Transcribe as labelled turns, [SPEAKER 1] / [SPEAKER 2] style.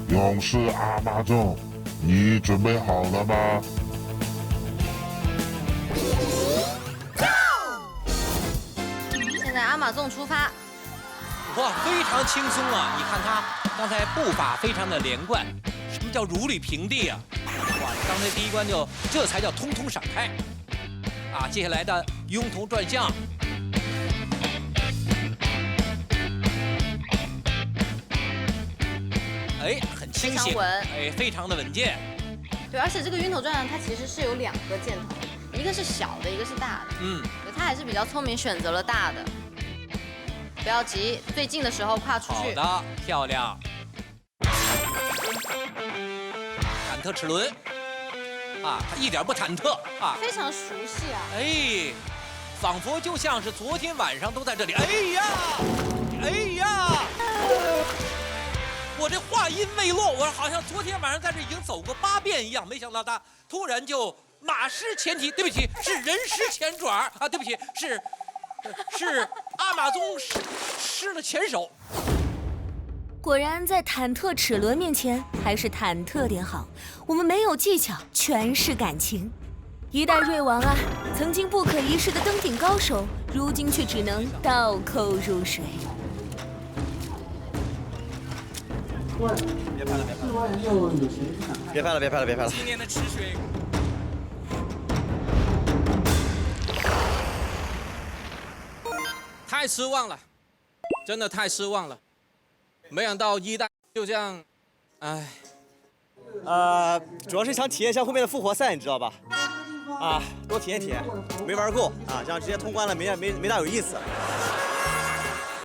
[SPEAKER 1] 勇士阿玛纵，你准备好了吗？
[SPEAKER 2] 现在阿玛纵出发。
[SPEAKER 3] 哇，非常轻松啊！你看他刚才步伐非常的连贯，什么叫如履平地啊？哇，刚才第一关这才叫通通闪开啊！接下来的拥头转向，哎，很清醒，
[SPEAKER 2] 非常稳
[SPEAKER 3] 哎，非常的稳健。
[SPEAKER 2] 对，而且这个晕头转向它其实是有2个箭头，一个是小的，一个是大的。对，他还是比较聪明，选择了大的。不要急，最近的时候跨出去。
[SPEAKER 3] 好的，漂亮。忐忑齿轮，啊，他一点不忐忑啊，
[SPEAKER 2] 非常熟悉啊。
[SPEAKER 3] 哎，仿佛就像是昨天晚上都在这里。哎呀，哎呀，我这话音未落，我好像昨天晚上在这已经走过8遍一样，没想到他突然就马失前蹄，对不起，是人失前爪啊，对不起，是阿玛宗失了前手。
[SPEAKER 4] 果然，在忐忑齿轮面前，还是忐忑点好。我们没有技巧，全是感情。一代瑞王啊，曾经不可一世的登顶高手，如今却只能倒扣入水。
[SPEAKER 5] 别拍了！
[SPEAKER 3] 今年的池水。太失望了，真的太失望了。没想到一代就这样，哎。
[SPEAKER 5] 主要是想体验一下后面的复活赛，你知道吧？啊，多体验体验，没玩够啊，这样直接通关了没大有意思。